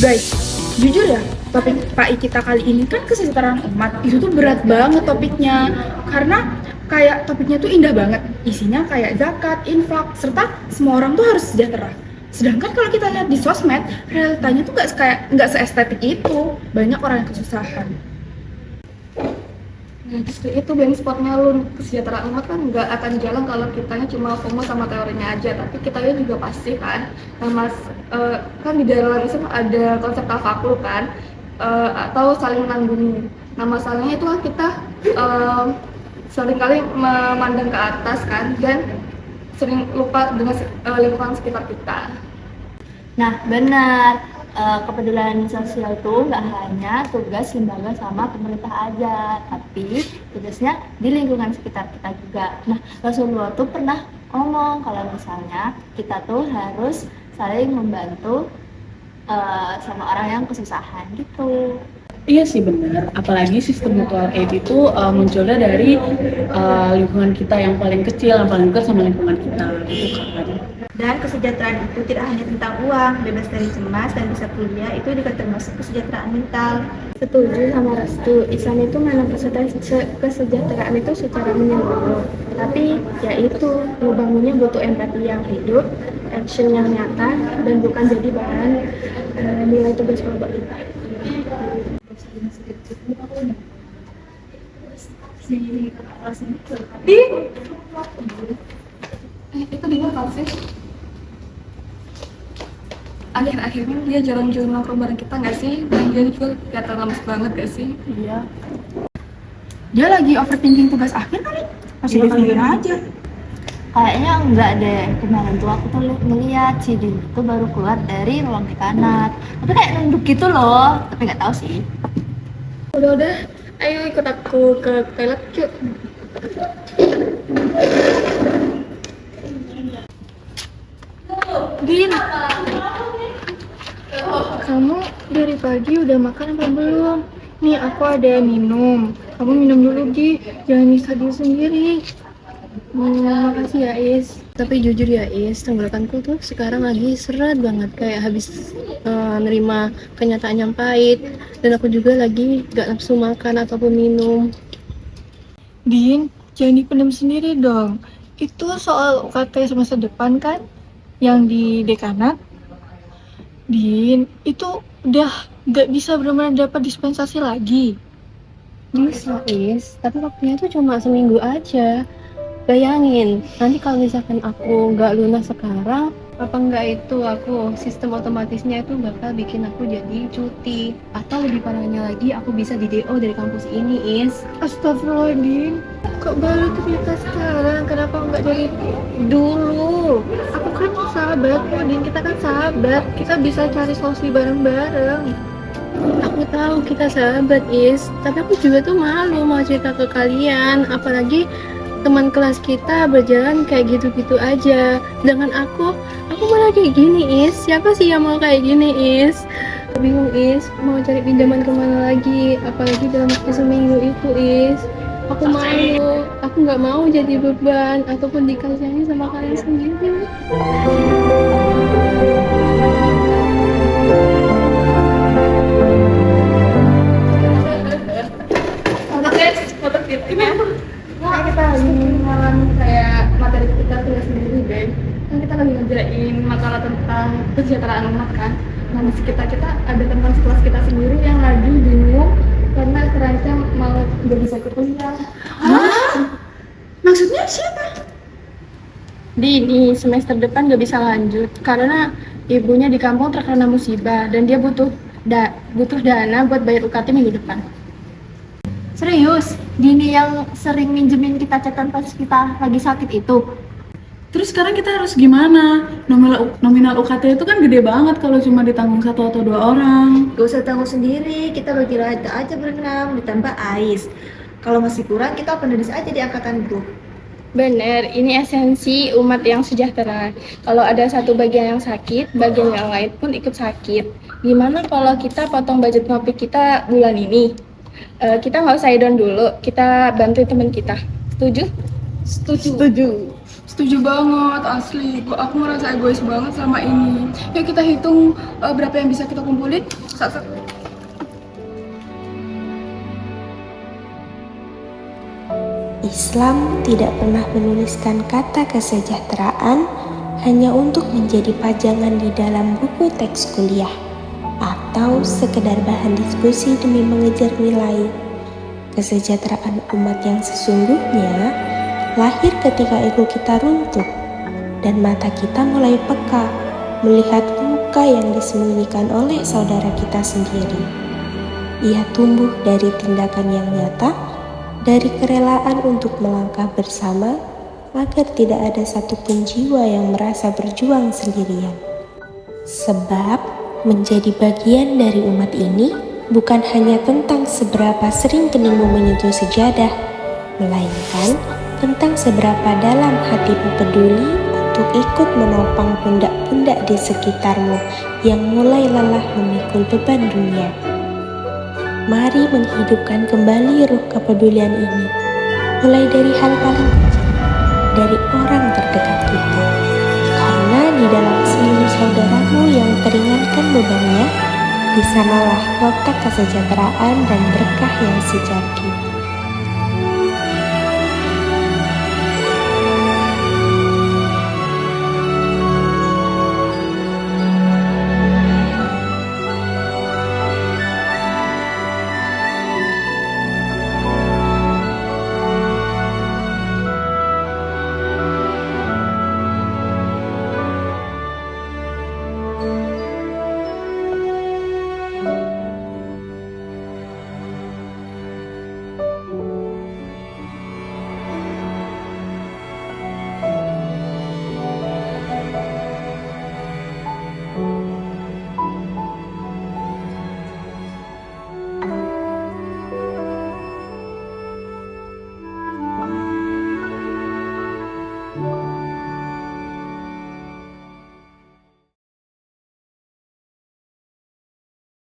Guys, jujur ya, topik PAI kita kali ini kan kesejahteraan umat. Itu tuh berat banget topiknya. Karena kayak topiknya tuh indah banget. Isinya kayak zakat, infak, serta semua orang tuh harus sejahtera. Sedangkan kalau kita lihat di sosmed, realitanya tuh nggak seestetik itu. Banyak orang yang kesusahan. Nah, justru itu blind spotnya lu. Kesejahteraan umat kan nggak akan jalan kalau kitanya cuma FOMO sama teorinya aja, tapi kitanya juga pasti kan. Kan di dalam Islam ada konsep tafakkur kan, atau saling menanggungi. Nah, masalahnya itu kan kita seringkali memandang ke atas kan, dan sering lupa dengan lingkungan sekitar kita. Nah, benar. Kepedulian sosial itu nggak hanya tugas lembaga sama pemerintah aja, tapi tugasnya di lingkungan sekitar kita juga. Nah, Rasulullah tuh pernah ngomong kalau misalnya kita tuh harus saling membantu sama orang yang kesusahan gitu. Iya sih benar, apalagi sistem mutual aid itu munculnya dari lingkungan kita yang paling kecil, yang paling dekat sama lingkungan kita gitu kan. Dan kesejahteraan itu tidak hanya tentang uang, bebas dari cemas dan bisa kuliah itu juga termasuk kesejahteraan mental. Setuju sama Restu, Islam itu memang kesejahteraan itu secara menyeluruh. Tapi ya itu, ngebangunnya butuh empati yang hidup, action yang nyata, dan bukan jadi bahan nilai tugas kelompok kita. Itu dia apa sih? Akhir-akhirnya dia jalan-jalan nongkrong bareng kita nggak sih? Dan dia juga kelihatan lemes banget gak sih? Iya. Dia lagi overthinking tugas akhir kali. Masih dipanggilin aja. Kayaknya enggak deh, kemarin tuh aku tuh ngeliat si Din itu baru keluar dari ruang dekanat. Tapi kayak nunduk gitu loh, tapi nggak tahu sih. Udah, ayo ikut aku ke toilet yuk. Din, kamu dari pagi udah makan apa belum? Nih aku ada minum, kamu minum dulu Gi, jangan nyiksa diri sendiri. Makasih ya Is. Tapi jujur ya Is, tenggorokanku tuh sekarang lagi seret banget, kayak habis nerima kenyataan yang pahit. Dan aku juga lagi gak nafsu makan ataupun minum. Din, jangan dipendam sendiri dong. Itu soal UKT semester depan kan? Yang di dekanat. Din, itu udah gak bisa benar-benar dapat dispensasi lagi. Bisa, Is, tapi waktunya tuh cuma seminggu aja. Bayangin, nanti kalau misalkan aku nggak lunas sekarang, apa nggak itu aku sistem otomatisnya itu bakal bikin aku jadi cuti. Atau lebih parahnya lagi, aku bisa di DO dari kampus ini, Is. Astagfirullahaladzim, kok baru ternyata sekarang? Kenapa nggak dari dulu? Aku kan sahabat, Din, kita kan sahabat. Kita bisa cari solusi bareng-bareng. Aku tahu kita sahabat, Is, tapi aku juga tuh malu mau cerita ke kalian, apalagi teman kelas kita berjalan kayak gitu-gitu aja. Sedangkan aku malah kayak gini, Is. Siapa sih yang mau kayak gini, Is? Aku bingung, Is, mau cari pinjaman kemana lagi, apalagi dalam waktu seminggu itu, Is. Aku malu, aku nggak mau jadi beban ataupun dikasihani sama kalian sendiri. Nah, kita lagi mengalami kayak materi kita tulis sendiri, Ben. Kan kita lagi ngerjain makalah tentang kesejahteraan umat kan. Nah, di sekitar kita ada teman sekelas kita sendiri yang lagi bingung karena terancam mau nggak bisa ikut kuliah. Hah? Maksudnya siapa? Di semester depan gak bisa lanjut karena ibunya di kampung terkena musibah dan dia butuh dana buat bayar UKT minggu depan. Serius, Dini yang sering minjemin kita catatan pas kita lagi sakit itu. Terus sekarang kita harus gimana? Nominal UKT itu kan gede banget kalau cuma ditanggung 1 atau 2 orang. Gak usah tanggung sendiri, kita bagi rata aja berenam, ditambah Ais. Kalau masih kurang, kita open aja di angkatan grup. Bener, ini esensi umat yang sejahtera. Kalau ada satu bagian yang sakit, bagian yang lain pun ikut sakit. Gimana kalau kita potong budget ngopi kita bulan ini? Kita nggak usah down dulu, kita bantuin teman kita. Setuju? Setuju. Setuju banget, asli. Aku merasa egois banget sama ini. Yuk kita hitung berapa yang bisa kita kumpulin. Islam tidak pernah menuliskan kata kesejahteraan hanya untuk menjadi pajangan di dalam buku teks kuliah atau sekedar bahan diskusi demi mengejar nilai. Kesejahteraan umat yang sesungguhnya lahir ketika ego kita runtuh dan mata kita mulai peka melihat luka yang disembunyikan oleh saudara kita sendiri. Ia tumbuh dari tindakan yang nyata, dari kerelaan untuk melangkah bersama agar tidak ada satupun jiwa yang merasa berjuang sendirian. Sebab menjadi bagian dari umat ini bukan hanya tentang seberapa sering keningmu menyentuh sejadah, melainkan tentang seberapa dalam hatimu peduli untuk ikut menopang pundak-pundak di sekitarmu yang mulai lelah memikul beban dunia. Mari menghidupkan kembali ruh kepedulian ini, mulai dari hal paling kecil, dari orang terdekat kita. Karena di dalam seluruh saudaramu yang teringankan bebannya, di sanalah letak kesejahteraan dan berkah yang sejati.